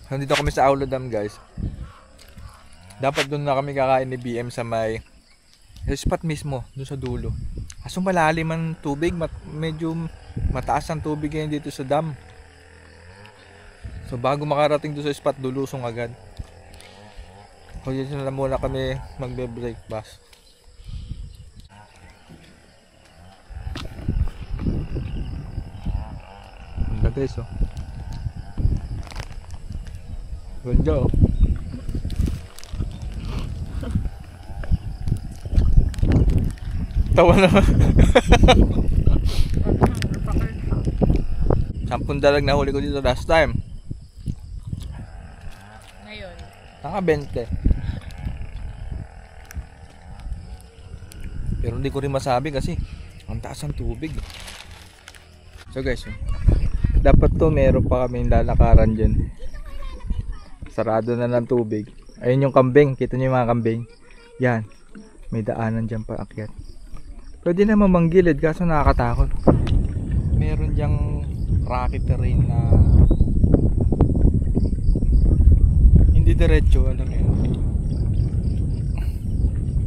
Nandito kami sa Aulo Dam, guys. Dapat doon na kami kakain ni BM sa may spot mismo, doon sa dulo. Kaso malalim ang tubig, medyo mataas ang tubig ngayon dito sa dam. So bago makarating doon sa spot, lulusong agad. So dito na muna kami magbe-breakfast. Ganda guys, oh. Ganda, oh. Tawa naman. 10 dalag na huli ko dito last time. Ngayon? Naka 20. Pero hindi ko rin masabi kasi ang taas ng tubig. So guys, dapat to meron pa kaming lalakaran dyan. Sarado na ng tubig. Ayun yung kambing. Kita nyo yung mga kambing. Yan. May daanan dyan pa akyat. Pwede naman manggilid kaso nakakatakot. Meron dyang rocky terrain na hindi diretso, alam mo yun.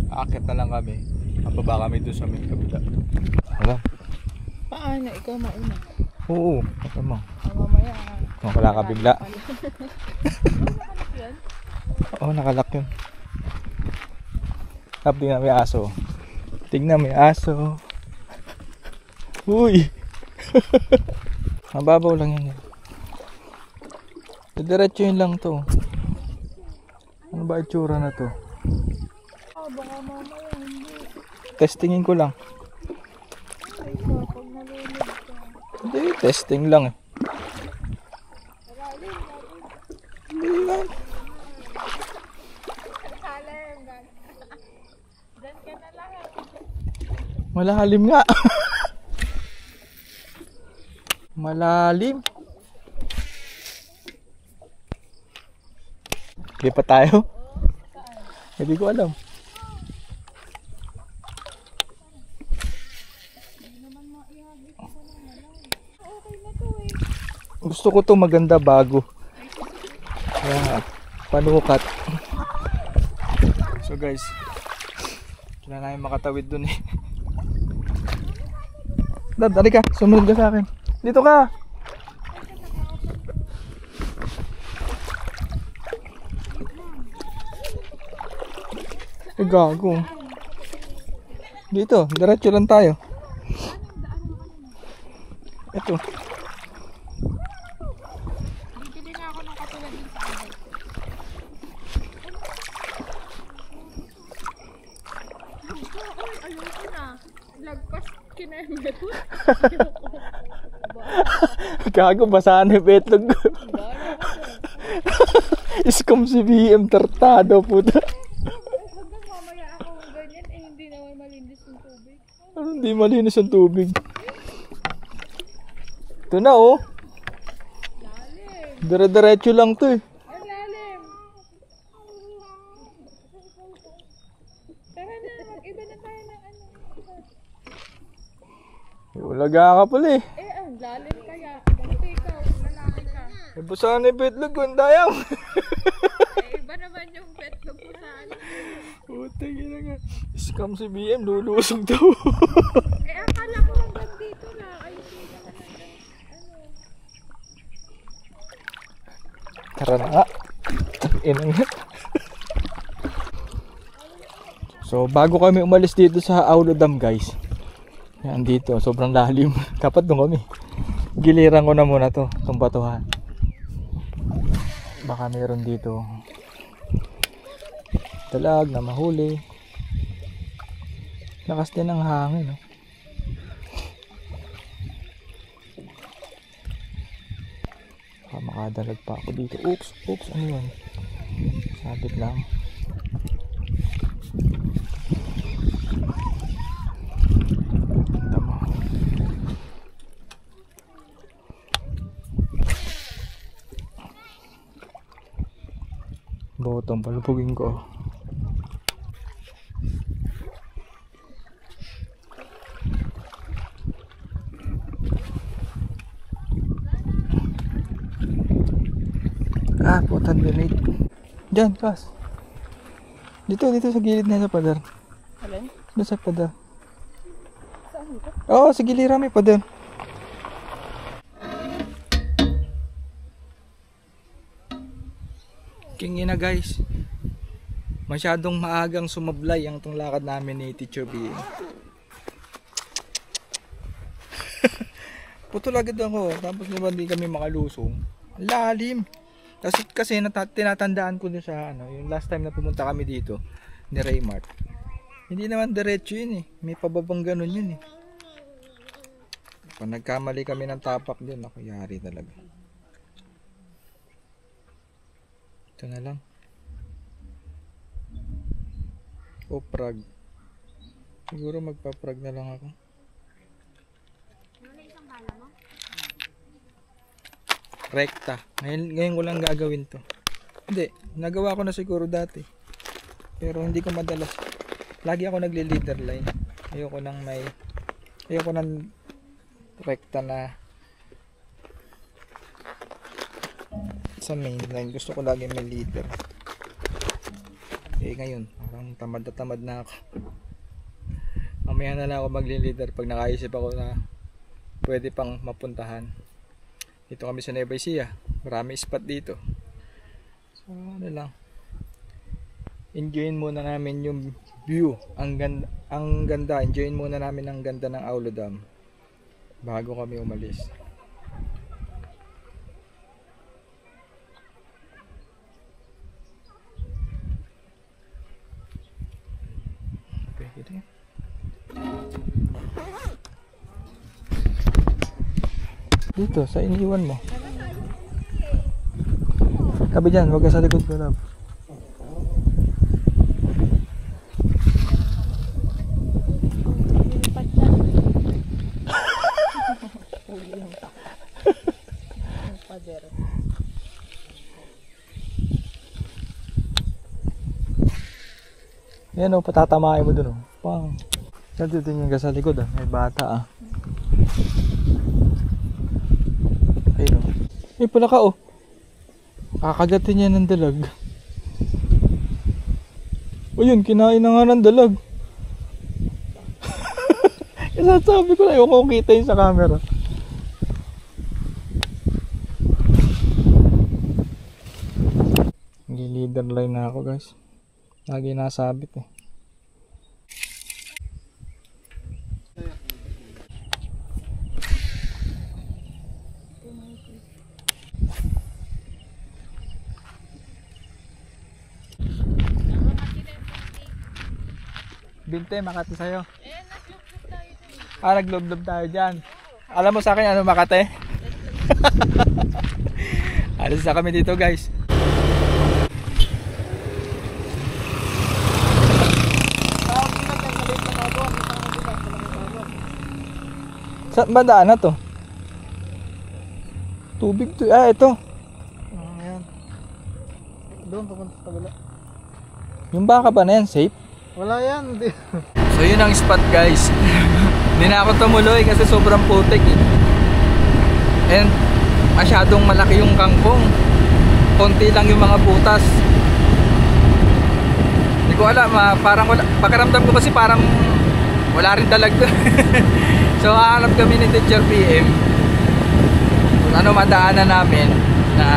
Aakyat na lang kami. Mababa kami doon sa may kabila. Alam? Paano? Ikaw mauna. Oo, matamang. Mamaya. Wala ka bigla. Nakalak yan? Oo, nakalak yun. Tapos tingnan may aso. Tingnan may aso. Uy! Mababaw lang yan. Diretso yun lang to. Ano ba itsura na to? Baka mamaya hindi. Testingin ko lang. Ay, pag nalulog ka. Hindi, testing lang eh. Malalim, Hindi lang. Salim, dyan ka na lang. Malalim nga. Malalim. Hindi pa tayo? Hindi ko alam. Okay na to eh. Gusto ko to maganda bago. Kaya panukat. So guys, kailangan namin makatawid dun eh. Dad, halika, sumunod ka sa akin. Dito ka. Gago. Dito, diretso lang tayo. Ito. Bibili nga ako ng katulad din sa akin. Ayoko na. Lagpas kinemet. Gago, basahan yung betlog ko. Iskom si BM tartado, puta. Hanggang mamaya ako ganyan, eh hindi naman malinis yung tubig. Ano, hindi malinis ang tubig. Ito na, oh. Lalim. Dire-diretso lang to eh. Ang lalim. Tara na, mag-iba na tayo ng ano. Ulaga ka pala eh. Eh, ang lalim kaya. Bakit ikaw, lalaki ka. Basahan yung betlog ko, ang dayang. Eh, iba naman yung betlog ko sa ano. Puta, gina nga. Scam si BM, lulusog daw. Eh, akala ko hanggang dito lang. Ay, hindi naman hanggang, ano. Tara na nga. Inang nga. So, bago kami umalis dito sa Aulo Dam, guys. Yan dito, sobrang lalim. Dapat doon kami. Giliran ko na muna to, itong batuhan. Baka meron dito dalag na mahuli. Lakas din ang hangin, no? Baka makadalag pa ako dito. Oops, ano yun? Sabit lang. Tama. Botong palupugin ko. Ah, putan donate. Diyan, kas. Dito sa gilid na sa pader. Alin? Doon sa pader. Saan ito? Oo, sa gilira may pader. Kingin na guys. Masyadong maagang sumablay ang tong lakad namin ni Teacher B. Putol agad ako, tapos naman di kami makalusong. Ang lalim. Kasi tinatandaan ko din sa yung last time na pumunta kami dito ni Raymart. Hindi naman diretso yun eh. May pababang ganun yun eh. Pag nagkamali kami ng tapak din, ako yari talaga. Ito na lang. O prag. Siguro magpa-prag na lang ako. Rekta. Ngayon ko lang gagawin to. Hindi, nagawa ko na siguro dati. Pero hindi ko madalas. Lagi ako nagle-leader line. Ayoko ng rekta na sa main line. Gusto ko lagi may leader. Eh ngayon, parang tamad na ako. Mamaya na lang ako magle-leader pag nakaisip ako na pwede pang mapuntahan. Dito kami sa Nueva Ecija. Marami spot dito. So ano lang. Enjoyin muna namin yung view. Ang ganda. Enjoyin muna namin ang ganda ng Aulo Dam bago kami umalis. Pwede. Dito, sa iniiwan mo. Tabi dyan, huwag ka sa likod ko, love. Yan o, patatamain mo dun o. Pang. Dito tingin ka sa likod may bata Ayun o. May pala ka o. Kakagatin niya ng dalag. O yun, kinain na nga ng dalag. Sasabi ko na, ayoko kong kita yun sa camera. Nag-leader line na ako guys. Lagi nasabit eh. Binte, Makati sa'yo. Naglob-lob tayo dyan. Alam mo sa akin ano Makati? Alis na kami dito guys. Saan ba daan na to? Tubig to. Ito. Ayan. Doon, papunta sa kabila. Yung baka ba na yan? Safe? Wala yan. So yun ang spot guys. Hindi na ako tumuloy kasi sobrang putik eh. And masyadong malaki yung kangkong. Konti lang yung mga butas. Hindi ko alam. Parang wala. Pakiramdam ko kasi parang wala rin dalag doon. So hahanap kami ni Teacher PM kung ano madaanan namin na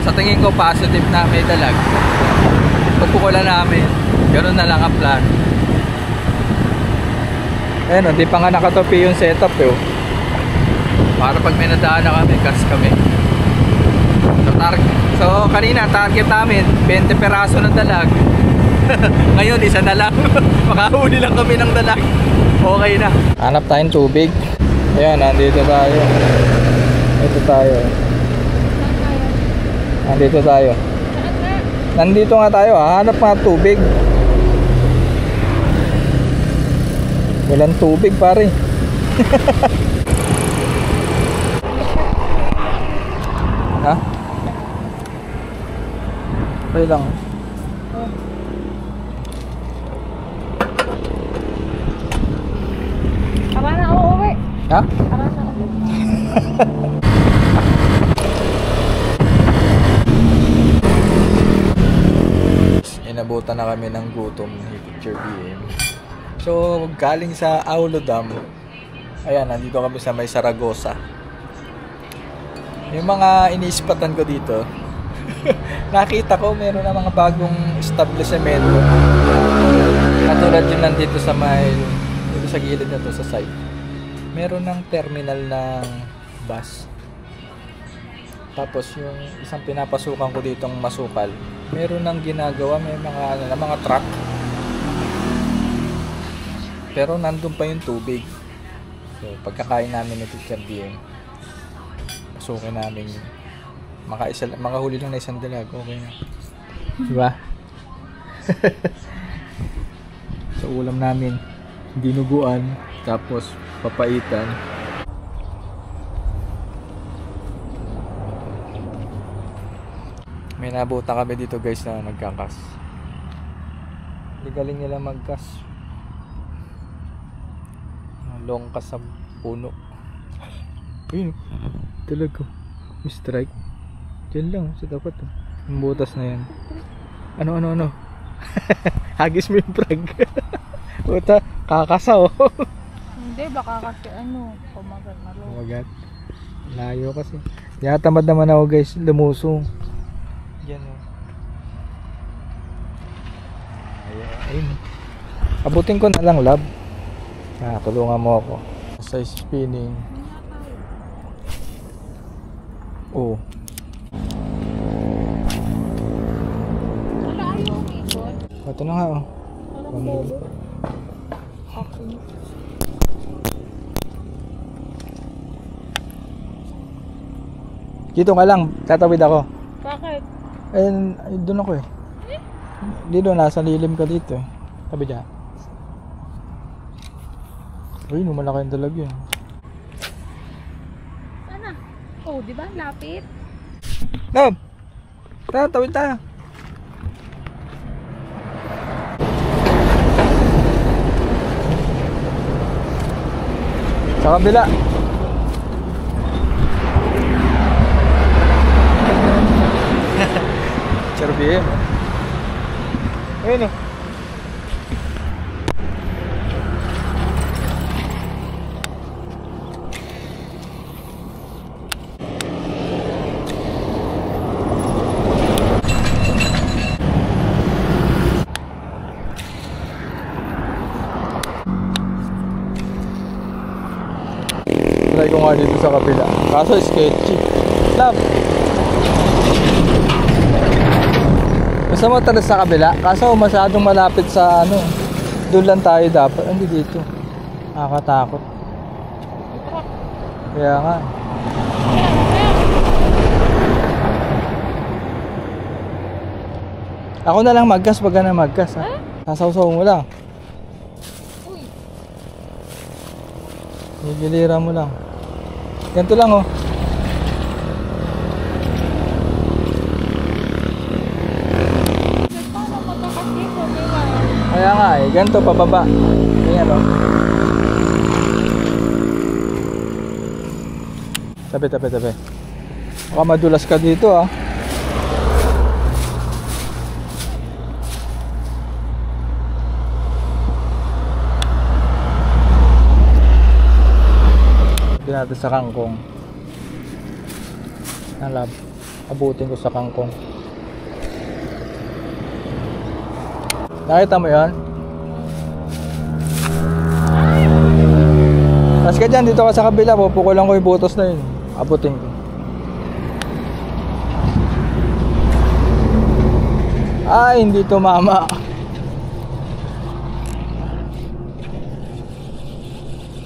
sa tingin ko positive na may dalag. Pagpukulan namin, ganoon na lang ang plan. Ayun, hindi pa nga nakatopi yung setup eh. Para pag may nadaan na kami, cast kami. So kanina target namin 20 peraso ng dalag. Ngayon isa na lang. Makahuli lang kami ng dalag. Okay na. Hanap tayong tubig. Ayan, nandito tayo. Ito tayo. Nandito tayo. Nandito nga tayo. Hanap nga tubig. Walang tubig pare. Ha? Okay lang. Tama na ako uwi. Ha? Tama na ako uwi. naabutan na kami ng gutom ni Teacher BM. So, galing sa Aulo Dam, ayan, nandito kami sa may Saragosa. Yung mga iniispatan ko dito, nakita ko meron na mga bagong establishment. Katulad yung nandito sa may, dito sa gilid na to, sa site. Meron ng terminal ng bus. Tapos yung isang pinapasukan ko ditong Masukal, meron nang ginagawa, may mga truck. Pero nandun pa yung tubig. So pagkakain namin ng Teacher BM, pasukin namin mga huli lang na isang dalag, okay na. Diba? So ulam namin, dinuguan, tapos papaitan. May nabutan kami dito guys na nagkakas. Galing nila magkas. Longkas sa puno. Ayun, talaga. May strike. Diyan lang, sa dapat. Yung butas na yan. Ano? Hagis mo yung prag. Puta, kakasa oh. Hindi, baka kasi kumagat na lo. Kumagat. Layo kasi. Kaya tamad naman ako guys, lumusong. Diyan oh. Ayun. Abutin ko na lang, lab. Tulungan mo ako. Sa spinning. Oh. Wala ayaw ikot. Ito na nga oh. Dito nga lang, tatawid ako. Bakit? Doon ako eh. Dito, nasa lilim ka dito eh. Tabi dyan. Uy, malaki yung dalag yun. Sana? Oh, di ba? Lapit. Nob! Tawid tayo. Sa kabila. Charbihin. Ayun oh. Try ko nga dito sa kabila. Kaso sketchy. Love. Gusto mo tara sa kabila? Kaso masyadong malapit sa doon lang tayo dapat. Hindi dito. Nakakatakot. Kaya nga. Ako na lang maggas pag na maggas ha. Sasaw-saw mo lang. Uy. Gigilira mo lang. Ganito lang oh. Paano magkakasiko, di ba? Kaya nga eh, ganito pababa. Ganyan oh. Tabi. Baka madulas ka dito ah. Natin sa kangkong. Lab, abutin ko sa kangkong. Nakita mo yan? Tapos ka dyan, dito ka sa kabila, pupukulan ko yung butos na yun. Abutin ko. Ay, hindi tumama.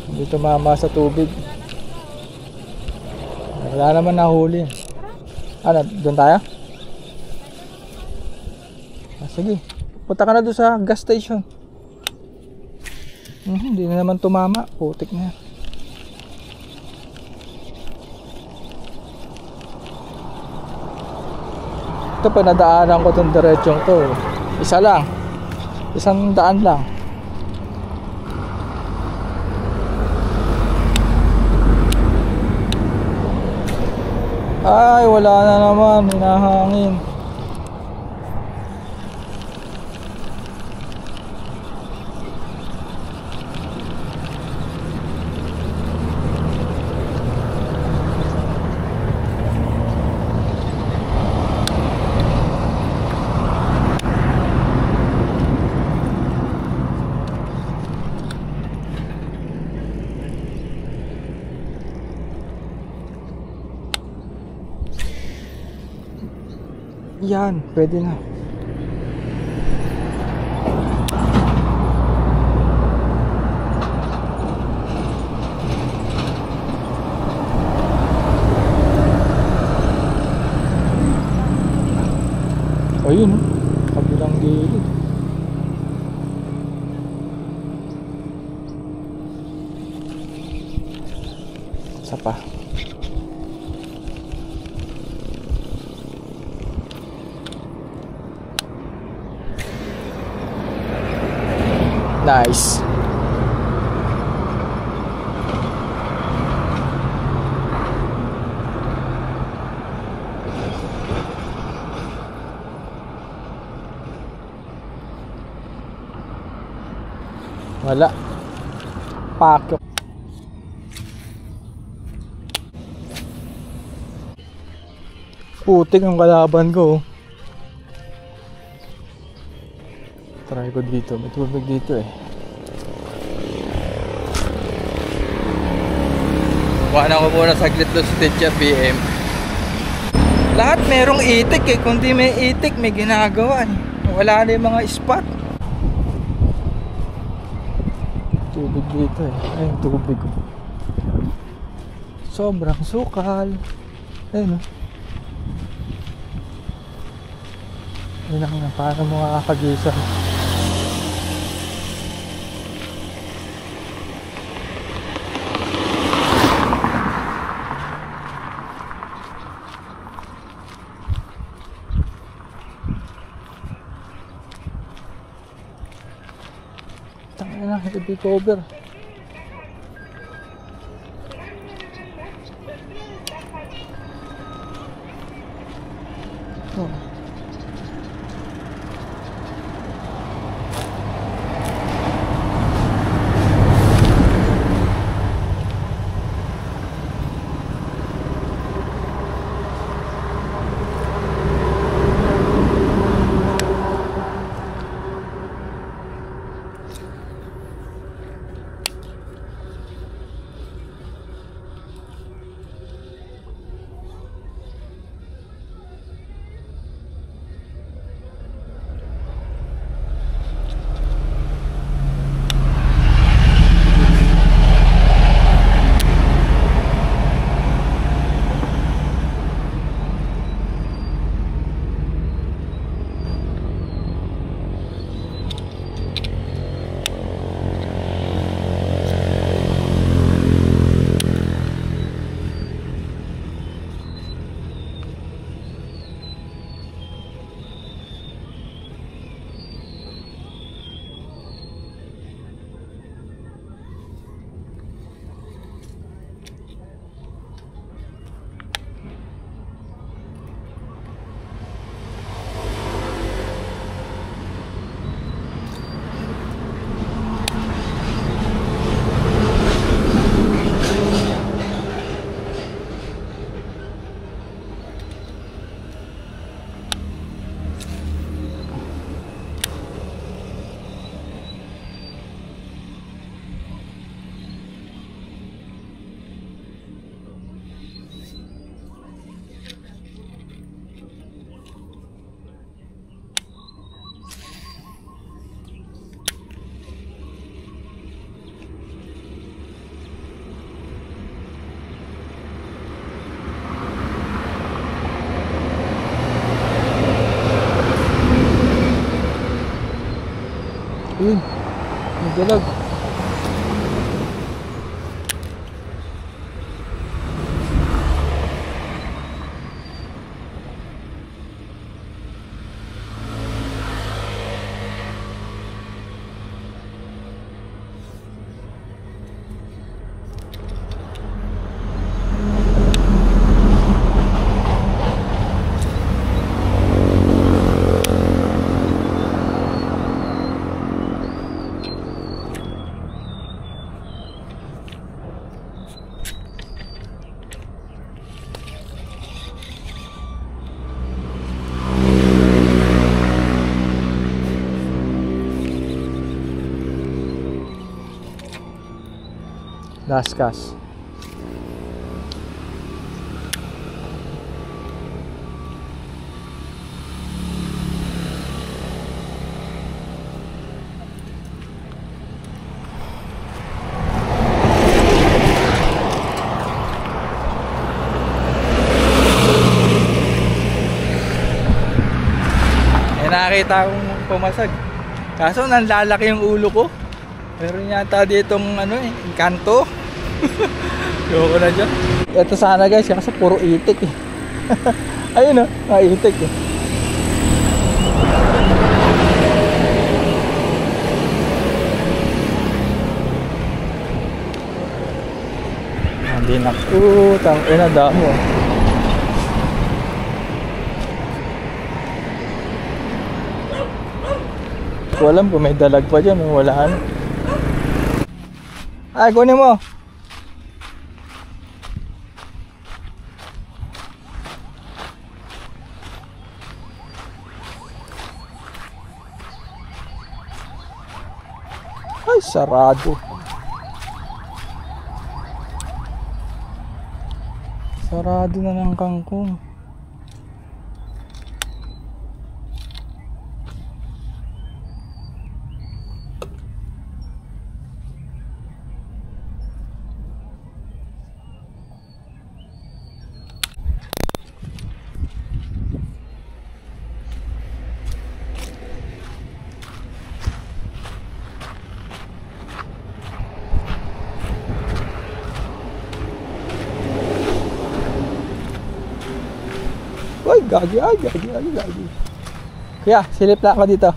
Hindi tumama sa tubig. Wala naman nahuli. Doon tayo? Sige. Punta ka na doon sa gas station. Hindi na naman tumama. Putik na. Ito pa nadaanan ko itong diretsong to. Isa lang. Isang daan lang. Ay, wala na naman, hinahangin. Yan, pwede na. Ayun, kabilang gilid. Isa pa. Nice. Wala. Pakyo. Putik ang kalaban ko. Try ko dito. May tubig dito eh. Kuhanan ko muna saglit doon sa Teacher BM. Lahat merong itik eh. Kung di may itik, may ginagawa eh. Wala na yung mga spot. Tubig dito eh. Ayun, tubig ko. Sobrang sukal. Ayun oh. Ayun na, paano mo makakagisan? Tangina na, heavy cover. Oh. Yun, may dalag. Last cast. nakita akong pumasag. Kaso nanlalaki yung ulo ko. Meron yata ditong ano eh, kanto. Loko na dyan. Ito sana guys, kasi puro itik eh. Ayun o, itik eh. Hindi na. Tangina, damo. Ko alam kung may dalag pa dyan, wala na. Ay, kunin mo. Ay, sarado. Sarado na ng kangkong. Ay, gagi. Kaya, silip lang ako dito.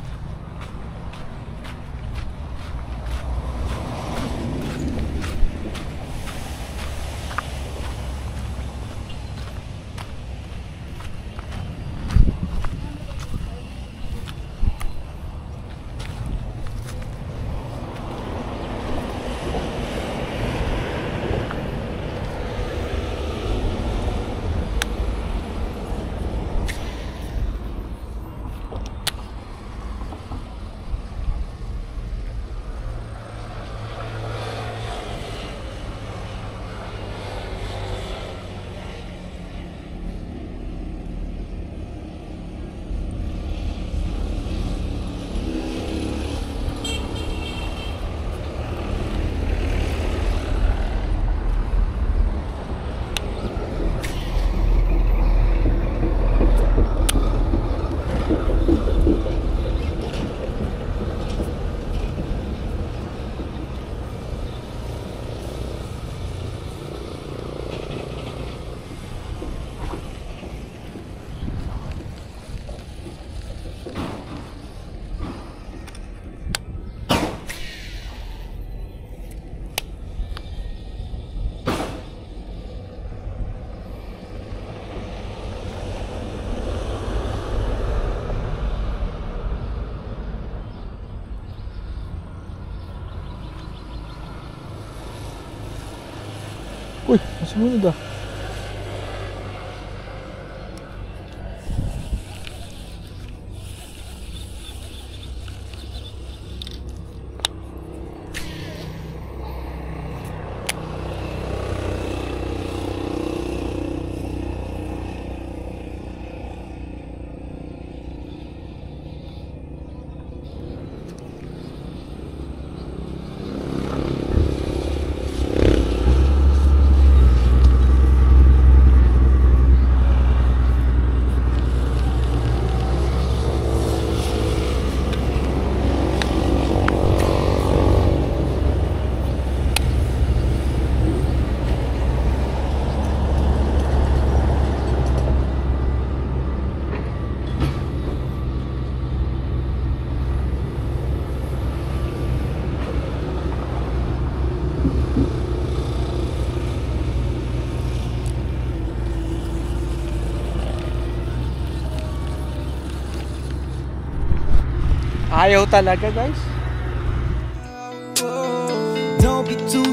Uy, sumunod ah. Ayaw talaga guys. Don't be too